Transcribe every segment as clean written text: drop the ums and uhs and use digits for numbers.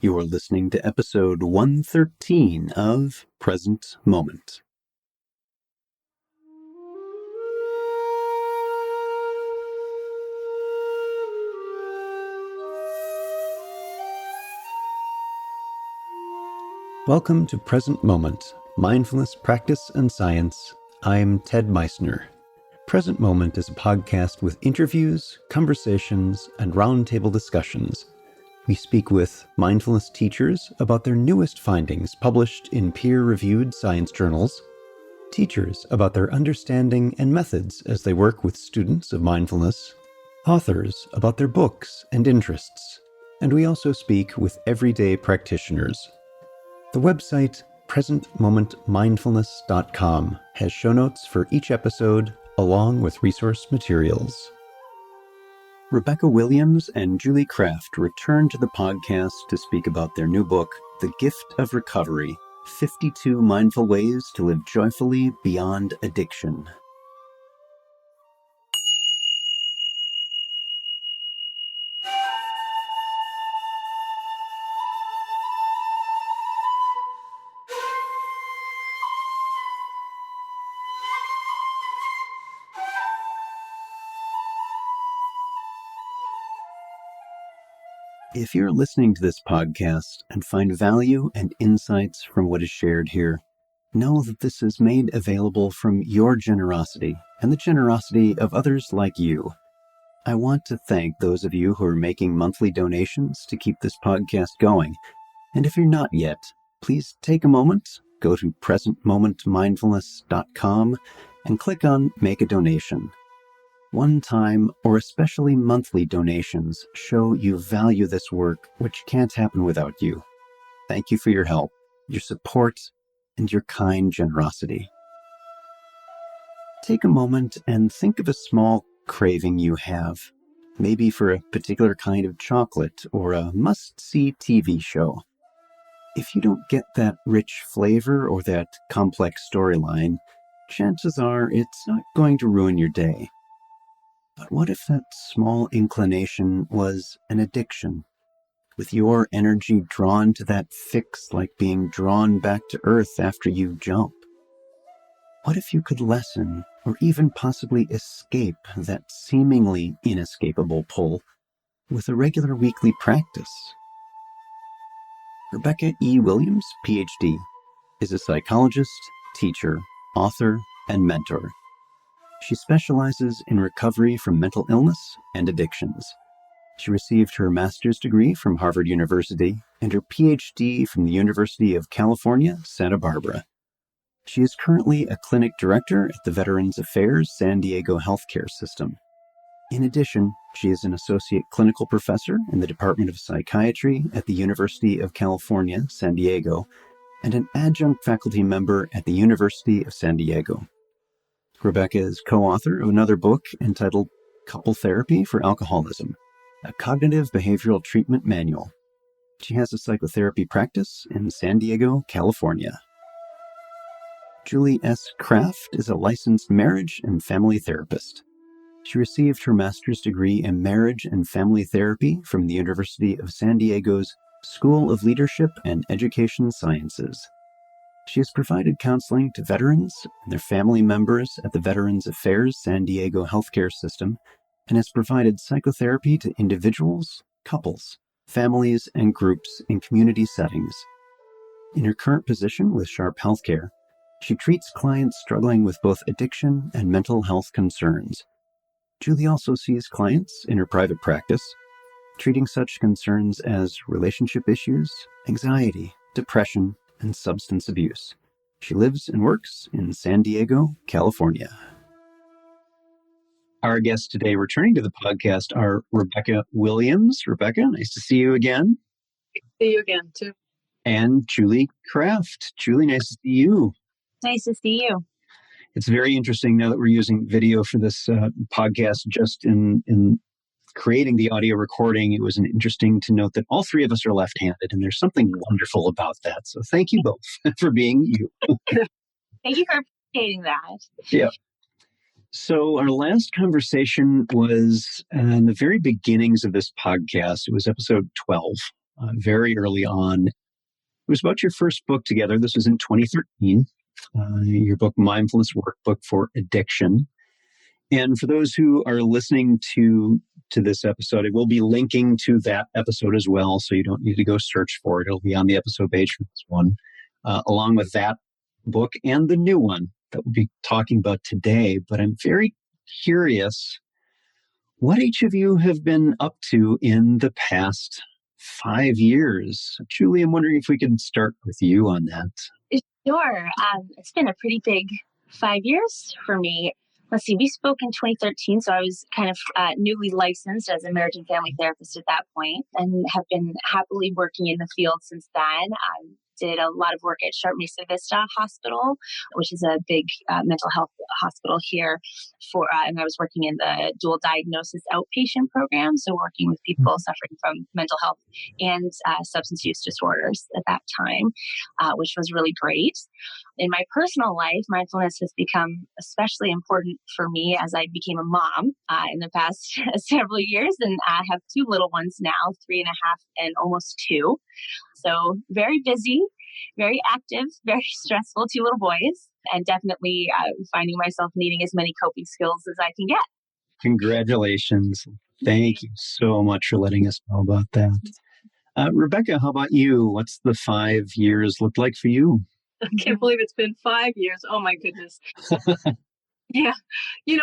You're listening to episode 113 of Present Moment. Welcome to Present Moment, Mindfulness, Practice, and Science. I'm Ted Meissner. Present Moment is a podcast with interviews, conversations, and roundtable discussions. We speak with mindfulness teachers about their newest findings published in peer-reviewed science journals, teachers about their understanding and methods as they work with students of mindfulness, authors about their books and interests, and we also speak with everyday practitioners. The website presentmomentmindfulness.com has show notes for each episode along with resource materials. Rebecca Williams and Julie Kraft return to the podcast to speak about their new book, The Gift of Recovery, 52 Mindful Ways to Live Joyfully Beyond Addiction. If you're listening to this podcast and find value and insights from what is shared here, know that this is made available from your generosity and the generosity of others like you. I want to thank those of you who are making monthly donations to keep this podcast going. And if you're not yet, please take a moment, go to presentmomentmindfulness.com and click on Make a Donation. One-time or especially monthly donations show you value this work, which can't happen without you. Thank you for your help, your support, and your kind generosity. Take a moment and think of a small craving you have, maybe for a particular kind of chocolate or a must-see TV show. If you don't get that rich flavor or that complex storyline, chances are it's not going to ruin your day. But what if that small inclination was an addiction, with your energy drawn to that fix like being drawn back to earth after you jump? What if you could lessen or even possibly escape that seemingly inescapable pull with a regular weekly practice? Rebecca E. Williams, PhD, is a psychologist, teacher, author, and mentor. She specializes in recovery from mental illness and addictions. She received her master's degree from Harvard University and her PhD from the University of California, Santa Barbara. She is currently a clinic director at the Veterans Affairs San Diego Healthcare System. In addition, she is an associate clinical professor in the Department of Psychiatry at the University of California, San Diego, and an adjunct faculty member at the University of San Diego. Rebecca is co-author of another book entitled Couple Therapy for Alcoholism, a cognitive behavioral treatment manual. She has a psychotherapy practice in San Diego, California. Julie S. Kraft is a licensed marriage and family therapist. She received her master's degree in marriage and family therapy from the University of San Diego's School of Leadership and Education Sciences. She has provided counseling to veterans and their family members at the Veterans Affairs San Diego Healthcare System and has provided psychotherapy to individuals, couples, families, and groups in community settings. In her current position with Sharp Healthcare, she treats clients struggling with both addiction and mental health concerns. Julie also sees clients in her private practice, treating such concerns as relationship issues, anxiety, depression, and substance abuse. She lives and works in San Diego, California. Our guests today returning to the podcast are Rebecca Williams. Rebecca, nice to see you again. See you again, too. And Julie Kraft. Julie, nice to see you. Nice to see you. It's very interesting now that we're using video for this podcast. Just in creating the audio recording, it was interesting to note that all three of us are left-handed, and there's something wonderful about that. So thank you both for being you. Thank you for appreciating that. Yeah. So our last conversation was in the very beginnings of this podcast. It was episode 12. very early on. It was about your first book together. This was in 2013, your book, Mindfulness Workbook for Addiction. And for those who are listening to this episode, it will be linking to that episode as well, so you don't need to go search for it. It'll be on the episode page for this one, along with that book and the new one that we'll be talking about today. But I'm very curious what each of you have been up to in the past 5 years. Julie, I'm wondering if we can start with you on that. Sure. It's been a pretty big 5 years for me. Let's see, we spoke in 2013, so I was kind of newly licensed as a marriage and family therapist at that point, and have been happily working in the field since then. I did a lot of work at Sharp Mesa Vista Hospital, which is a big mental health hospital here, and I was working in the dual diagnosis outpatient program, so working with people suffering from mental health and substance use disorders at that time, which was really great. In my personal life, mindfulness has become especially important for me as I became a mom in the past several years, and I have two little ones now, 3.5 and almost 2. So very busy, very active, very stressful, 2 little boys, and definitely finding myself needing as many coping skills as I can get. Congratulations. Thank you so much for letting us know about that. Rebecca, how about you? What's the 5 years look like for you? I can't believe it's been 5 years. Oh, my goodness. Yeah.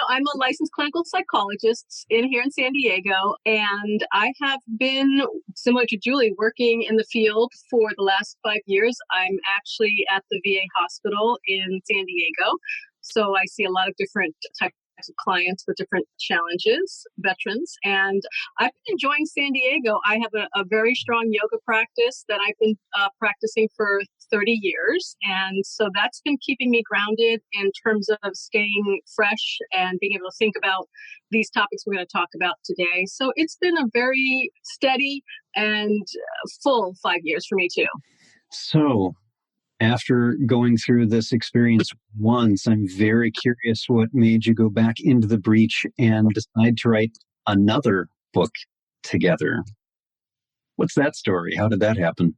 I'm a licensed clinical psychologist here in San Diego, and I have been, similar to Julie, working in the field for the last 5 years. I'm actually at the VA hospital in San Diego, so I see a lot of different types of clients with different challenges, veterans, and I've been enjoying San Diego. I have a very strong yoga practice that I've been practicing for 30 years, and so that's been keeping me grounded in terms of staying fresh and being able to think about these topics we're going to talk about today. So it's been a very steady and full 5 years for me too. So, after going through this experience once, I'm very curious what made you go back into the breach and decide to write another book together. What's that story? How did that happen?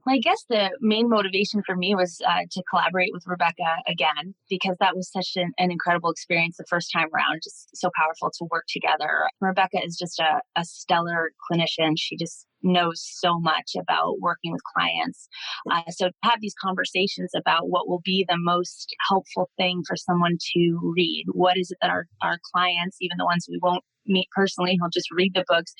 Well, I guess the main motivation for me was to collaborate with Rebecca again, because that was such an incredible experience the first time around, just so powerful to work together. Rebecca is just a stellar clinician. She just knows so much about working with clients. So to have these conversations about what will be the most helpful thing for someone to read, what is it that our clients, even the ones we won't meet personally, who'll just read the books,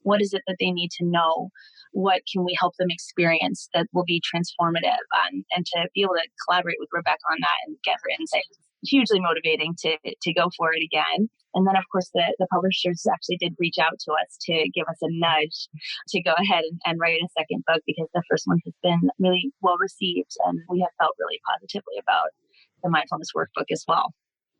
what is it that they need to know? What can we help them experience that will be transformative? And to be able to collaborate with Rebecca on that and get her insight was hugely motivating to go for it again. And then, of course, the publishers actually did reach out to us to give us a nudge to go ahead and write a second book, because the first one has been really well received, and we have felt really positively about the mindfulness workbook as well.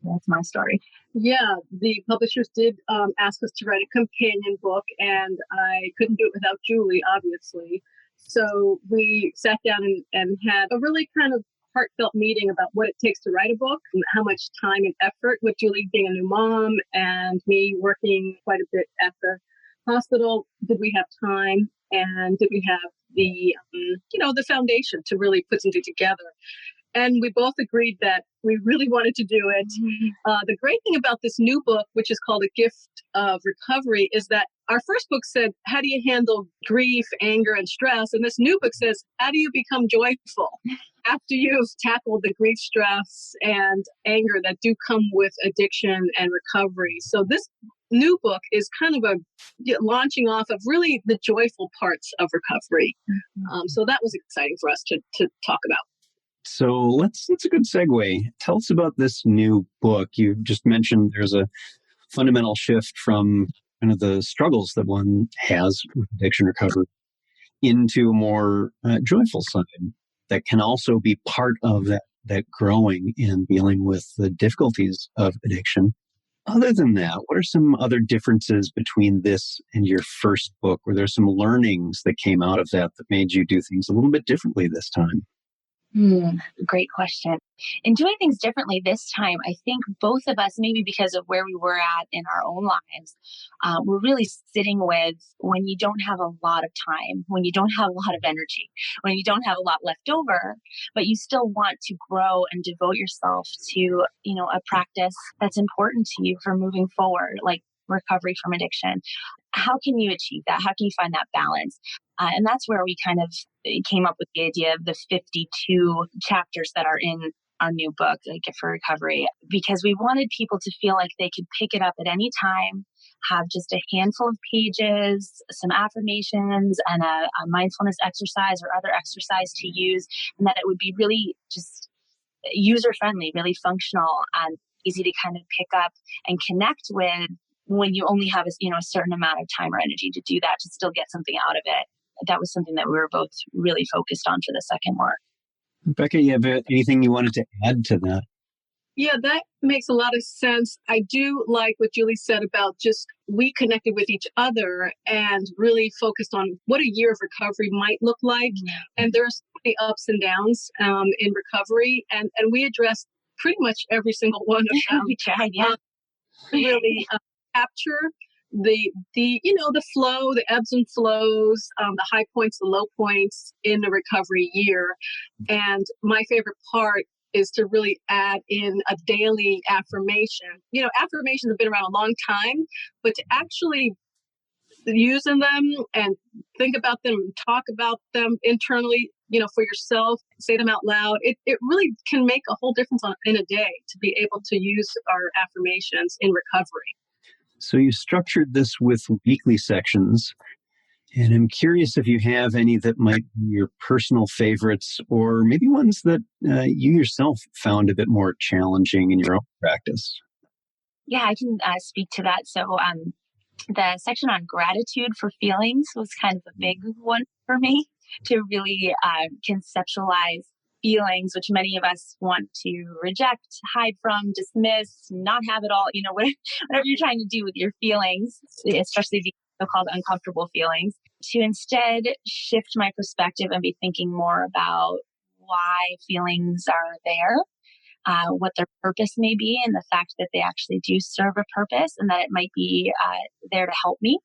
That's my story. Yeah, the publishers did ask us to write a companion book, and I couldn't do it without Julie, obviously. So we sat down and had a really kind of heartfelt meeting about what it takes to write a book and how much time and effort, with Julie being a new mom and me working quite a bit at the hospital. Did we have time, and did we have the the foundation to really put something together? And we both agreed that we really wanted to do it. The great thing about this new book, which is called A Gift of Recovery, is that our first book said, how do you handle grief, anger, and stress? And this new book says, how do you become joyful after you've tackled the grief, stress, and anger that do come with addiction and recovery? So this new book is kind of a launching off of really the joyful parts of recovery. So that was exciting for us to talk about. So that's a good segue. Tell us about this new book. You just mentioned there's a fundamental shift from kind of the struggles that one has with addiction recovery into a more joyful side that can also be part of that growing and dealing with the difficulties of addiction. Other than that, what are some other differences between this and your first book? Were there some learnings that came out of that made you do things a little bit differently this time? Great question. In doing things differently this time, I think both of us, maybe because of where we were at in our own lives, we're really sitting with when you don't have a lot of time, when you don't have a lot of energy, when you don't have a lot left over, but you still want to grow and devote yourself to, a practice that's important to you for moving forward, like recovery from addiction. How can you achieve that? How can you find that balance? And that's where we kind of came up with the idea of the 52 chapters that are in our new book, like Gift for Recovery, because we wanted people to feel like they could pick it up at any time, have just a handful of pages, some affirmations, and a mindfulness exercise or other exercise to use, and that it would be really just user friendly, really functional, and easy to kind of pick up and connect with when you only have a certain amount of time or energy to do that, to still get something out of it. That was something that we were both really focused on for the second work. Becca, you have anything you wanted to add to that? Yeah, that makes a lot of sense. I do like what Julie said about just we connected with each other and really focused on what a year of recovery might look like. And there's so many ups and downs in recovery, and we addressed pretty much every single one of them. We tried, yeah. Really capture the flow, the ebbs and flows, the high points, the low points in the recovery year. And my favorite part is to really add in a daily affirmation. Affirmations have been around a long time, but to actually using them and think about them and talk about them internally, for yourself, say them out loud, it really can make a whole difference in a day to be able to use our affirmations in recovery. So you structured this with weekly sections, and I'm curious if you have any that might be your personal favorites, or maybe ones that you yourself found a bit more challenging in your own practice. Yeah, I can speak to that. So the section on gratitude for feelings was kind of a big one for me, to really conceptualize feelings, which many of us want to reject, hide from, dismiss, not have it all, whatever you're trying to do with your feelings, especially the so-called uncomfortable feelings, to instead shift my perspective and be thinking more about why feelings are there, what their purpose may be, and the fact that they actually do serve a purpose, and that it might be there to help me.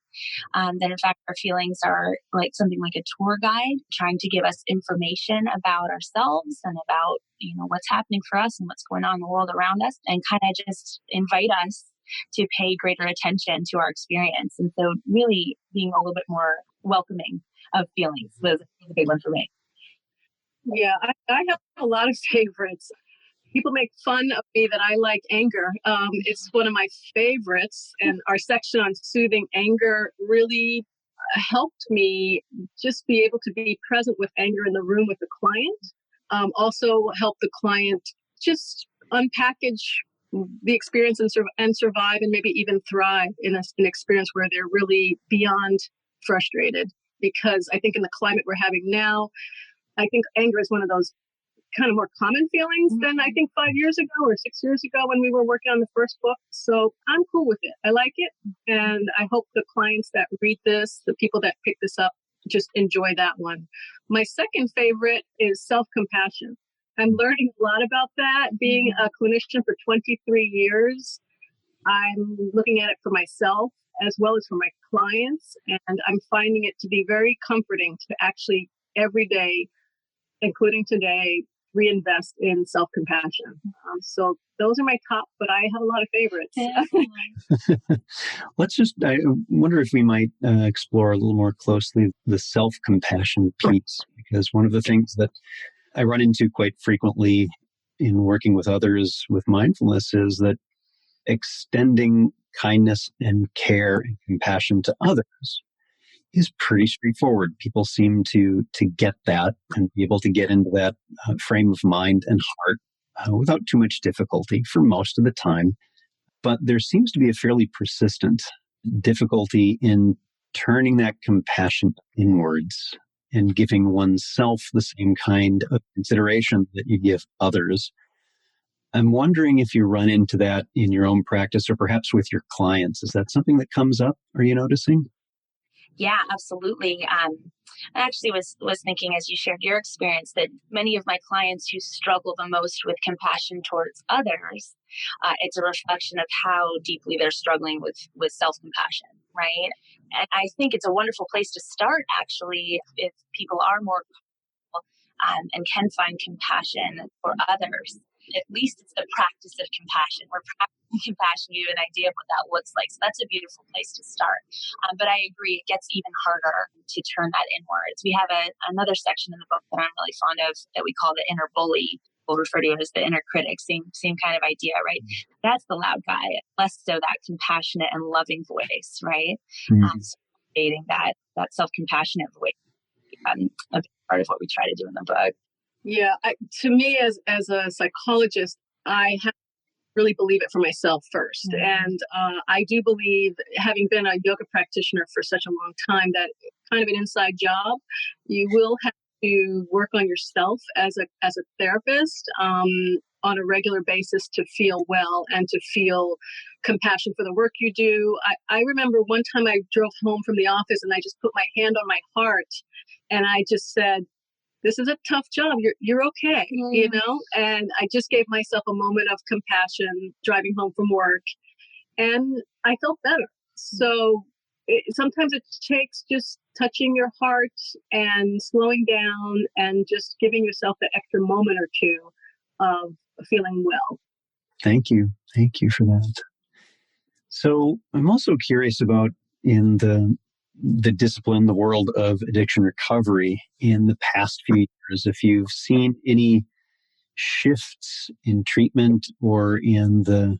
That in fact our feelings are like something like a tour guide, trying to give us information about ourselves and about what's happening for us and what's going on in the world around us, and kind of just invite us to pay greater attention to our experience. And so really being a little bit more welcoming of feelings was a big one for me. Yeah, I have a lot of favorites. People make fun of me that I like anger. It's one of my favorites. And our section on soothing anger really helped me just be able to be present with anger in the room with the client. Also help the client just unpackage the experience and survive, and maybe even thrive in an experience where they're really beyond frustrated. Because I think in the climate we're having now, I think anger is one of those kind of more common feelings than I think 5 years ago or 6 years ago when we were working on the first book. So I'm cool with it. I like it. And I hope the clients that read this, the people that pick this up, just enjoy that one. My second favorite is self-compassion. I'm learning a lot about that. Being a clinician for 23 years, I'm looking at it for myself as well as for my clients. And I'm finding it to be very comforting to actually every day, including today, reinvest in self-compassion. So those are my top, but I have a lot of favorites. I wonder if we might explore a little more closely the self-compassion piece, because one of the things that I run into quite frequently in working with others with mindfulness is that extending kindness and care and compassion to others is pretty straightforward. People seem to get that and be able to get into that frame of mind and heart without too much difficulty for most of the time. But there seems to be a fairly persistent difficulty in turning that compassion inwards and giving oneself the same kind of consideration that you give others. I'm wondering if you run into that in your own practice or perhaps with your clients. Is that something that comes up? Are you noticing? Yeah, absolutely. I actually was thinking as you shared your experience that many of my clients who struggle the most with compassion towards others, it's a reflection of how deeply they're struggling with self compassion, right? And I think it's a wonderful place to start, actually, if people are more and can find compassion for others. At least it's the practice of compassion. We're practicing compassion. You have an idea of what that looks like. So that's a beautiful place to start. But I agree, it gets even harder to turn that inwards. We have another section in the book that I'm really fond of that we call the inner bully. We'll refer to it as the inner critic. Same kind of idea, right? That's the loud guy, less so that compassionate and loving voice, right? So creating that self-compassionate voice, a big part of what we try to do in the book. Yeah, to me, as a psychologist, I have to really believe it for myself first. And I do believe, having been a yoga practitioner for such a long time, that kind of an inside job, you will have to work on yourself as a therapist on a regular basis to feel well and to feel compassion for the work you do. I remember one time I drove home from the office and I just put my hand on my heart and I just said, this is a tough job. You're okay, you know? And I just gave myself a moment of compassion driving home from work and I felt better. So sometimes it takes just touching your heart and slowing down and just giving yourself the extra moment or two of feeling well. Thank you. Thank you for that. So I'm also curious about in the discipline, the world of addiction recovery in the past few years, if you've seen any shifts in treatment or in the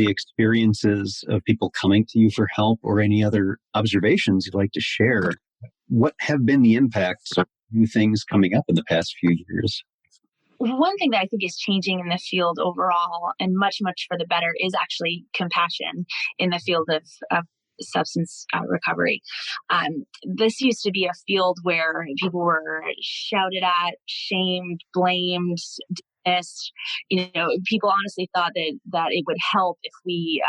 experiences of people coming to you for help or any other observations you'd like to share. What have been the impacts of new things coming up in the past few years? One thing that I think is changing in the field overall and much, much for the better is actually compassion in the field of substance recovery. This used to be a field where people were shouted at, shamed, blamed, dismissed. People honestly thought that it would help if we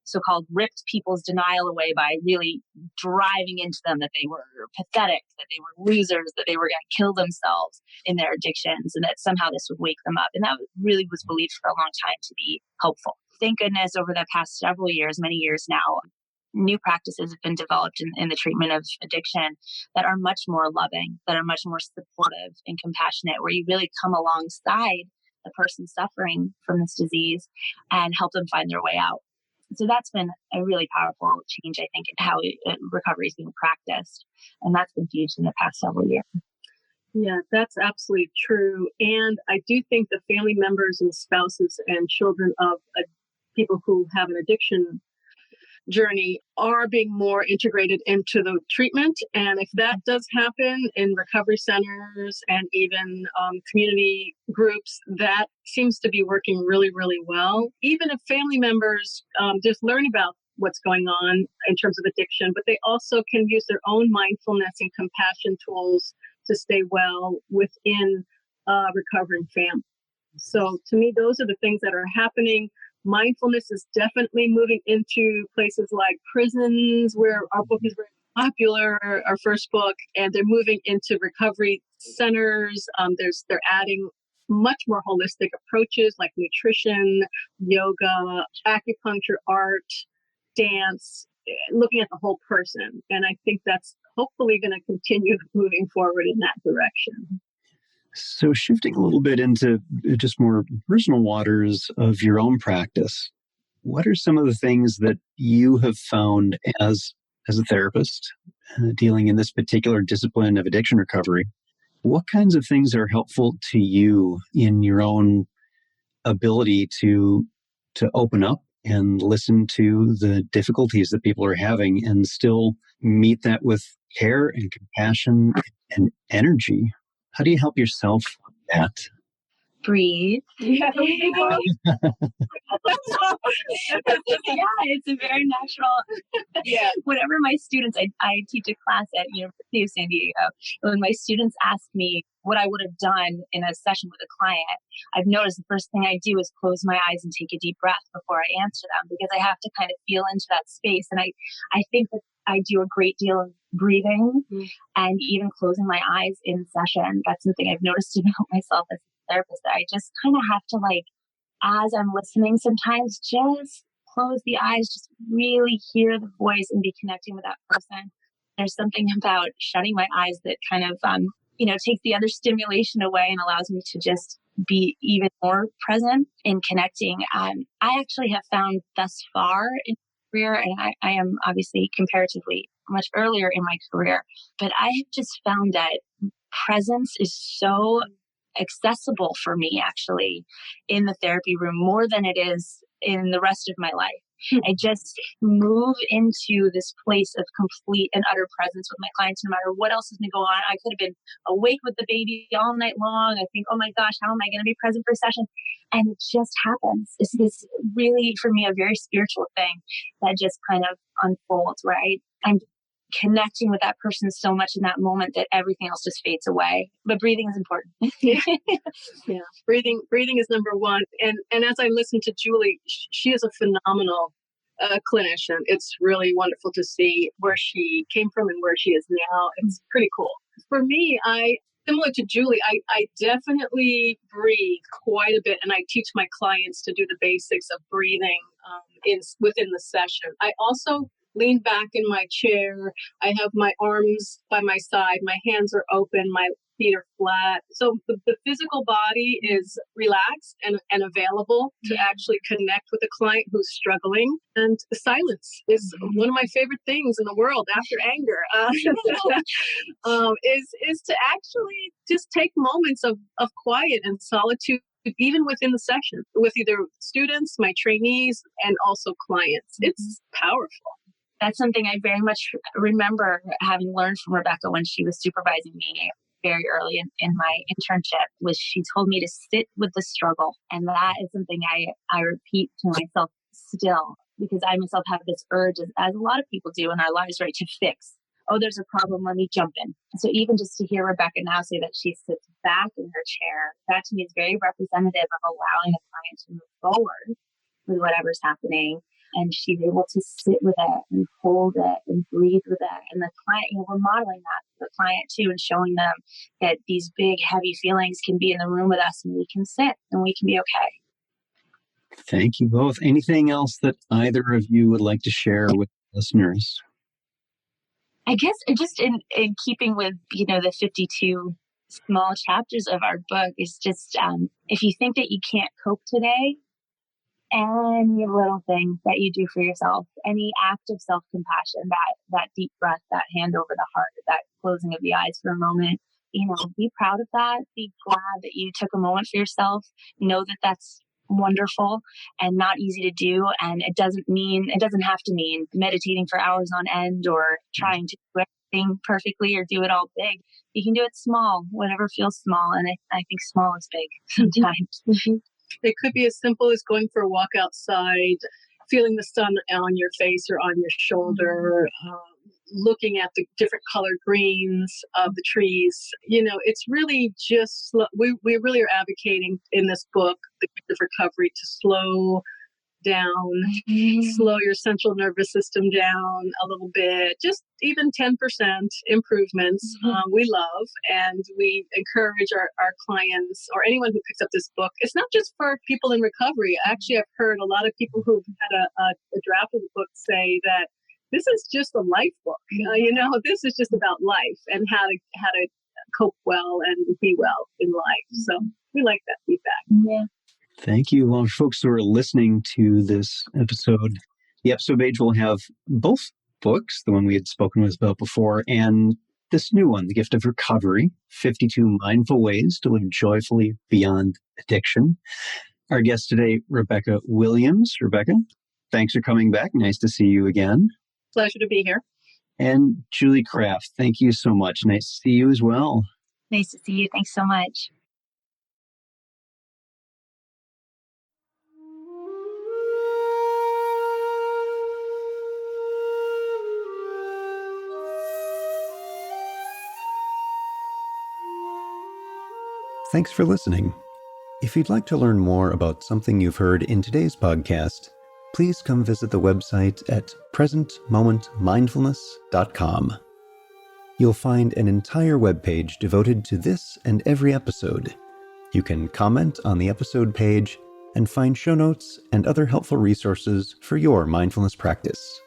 so-called ripped people's denial away by really driving into them that they were pathetic, that they were losers, that they were going to kill themselves in their addictions, and that somehow this would wake them up. And that really was believed for a long time to be helpful. Thank goodness over the past several years, many years now, new practices have been developed in the treatment of addiction that are much more loving, that are much more supportive and compassionate, where you really come alongside the person suffering from this disease and help them find their way out. So that's been a really powerful change, I think, in how recovery is being practiced. And that's been huge in the past several years. Yeah, that's absolutely true. And I do think the family members and spouses and children of people who have an addiction journey are being more integrated into the treatment. And if that does happen in recovery centers and even community groups, that seems to be working really, really well. Even if family members just learn about what's going on in terms of addiction, but they also can use their own mindfulness and compassion tools to stay well within a recovering family. So to me, those are the things that are happening. Mindfulness is definitely moving into places like prisons, where our book is very popular, our first book, and they're moving into recovery centers. They're adding much more holistic approaches like nutrition, yoga, acupuncture, art, dance, looking at the whole person. And I think that's hopefully going to continue moving forward in that direction. So shifting a little bit into just more personal waters of your own practice, what are some of the things that you have found as a therapist dealing in this particular discipline of addiction recovery? What kinds of things are helpful to you in your own ability to open up and listen to the difficulties that people are having and still meet that with care and compassion and energy? How do you help yourself with that? breathe. Yeah. It's a very natural. Yeah. Whenever my students, I teach a class at University of San Diego. When my students ask me what I would have done in a session with a client, I've noticed the first thing I do is close my eyes and take a deep breath before I answer them, because I have to kind of feel into that space. And I think that I do a great deal of breathing and even closing my eyes in session. That's something I've noticed about myself as a therapist, that I just kind of have to, like, as I'm listening, sometimes just close the eyes, just really hear the voice and be connecting with that person. There's something about shutting my eyes that kind of, takes the other stimulation away and allows me to just be even more present in connecting. I actually have found thus far in my career, and I am obviously comparatively much earlier in my career, but I have just found that presence is so accessible for me, actually, in the therapy room more than it is in the rest of my life. I just move into this place of complete and utter presence with my clients, no matter what else is going to go on. I could have been awake with the baby all night long. I think, oh my gosh, how am I going to be present for a session? And it just happens. It's this really, for me, a very spiritual thing that just kind of unfolds, where I'm connecting with that person so much in that moment that everything else just fades away. But breathing is important. Yeah, breathing is number one. And as I listen to Julie, she is a phenomenal clinician. It's really wonderful to see where she came from and where she is now. It's pretty cool. For me, similar to Julie, I definitely breathe quite a bit, and I teach my clients to do the basics of breathing within the session. I also lean back in my chair. I have my arms by my side. My hands are open. My feet are flat. So the physical body is relaxed and available to actually connect with a client who's struggling. And silence is one of my favorite things in the world after anger, is to actually just take moments of quiet and solitude, even within the session, with either students, my trainees, and also clients. It's powerful. That's something I very much remember having learned from Rebecca when she was supervising me very early in my internship. Was she told me to sit with the struggle. And that is something I repeat to myself still, because I myself have this urge, as a lot of people do in our lives, right, to fix. Oh, there's a problem, let me jump in. So even just to hear Rebecca now say that she sits back in her chair, that to me is very representative of allowing a client to move forward with whatever's happening. And she's able to sit with it and hold it and breathe with it. And the client, we're modeling that for the client too, and showing them that these big, heavy feelings can be in the room with us, and we can sit and we can be okay. Thank you both. Anything else that either of you would like to share with listeners? I guess just in keeping with, the 52 small chapters of our book is just, if you think that you can't cope today, any little thing that you do for yourself, any act of self-compassion, that deep breath, that hand over the heart, that closing of the eyes for a moment, be proud of that. Be glad that you took a moment for yourself. Know that that's wonderful and not easy to do. And it doesn't have to mean meditating for hours on end or trying to do everything perfectly or do it all big. You can do it small, whatever feels small. And I think small is big sometimes. Mm-hmm. It could be as simple as going for a walk outside, feeling the sun on your face or on your shoulder, looking at the different colored greens of the trees. It's really just, we really are advocating in this book, The Gift of Recovery, to slow down, slow your central nervous system down a little bit, just even 10% improvements. We love, and we encourage our clients or anyone who picks up this book. It's not just for people in recovery. Actually, I've heard a lot of people who've had a draft of the book say that this is just a life book. This is just about life and how to cope well and be well in life. So we like that feedback. Yeah. Thank you. Well, folks who are listening to this episode, the episode page will have both books, the one we had spoken with about before, and this new one, The Gift of Recovery, 52 Mindful Ways to Live Joyfully Beyond Addiction. Our guest today, Rebecca Williams. Rebecca, thanks for coming back. Nice to see you again. Pleasure to be here. And Julie Kraft, thank you so much. Nice to see you as well. Nice to see you. Thanks so much. Thanks for listening. If you'd like to learn more about something you've heard in today's podcast, please come visit the website at presentmomentmindfulness.com. You'll find an entire webpage devoted to this and every episode. You can comment on the episode page and find show notes and other helpful resources for your mindfulness practice.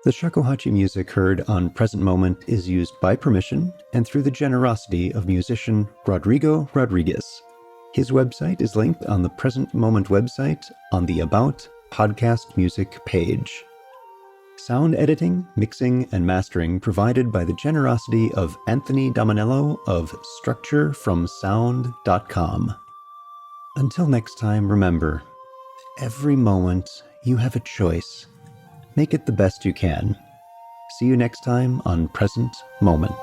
The shakuhachi music heard on Present Moment is used by permission and through the generosity of musician Rodrigo Rodriguez. His website is linked on the Present Moment website on the About Podcast Music page. Sound editing, mixing, and mastering provided by the generosity of Anthony Dominello of StructureFromSound.com. Until next time, remember, every moment you have a choice. Make it the best you can. See you next time on Present Moment.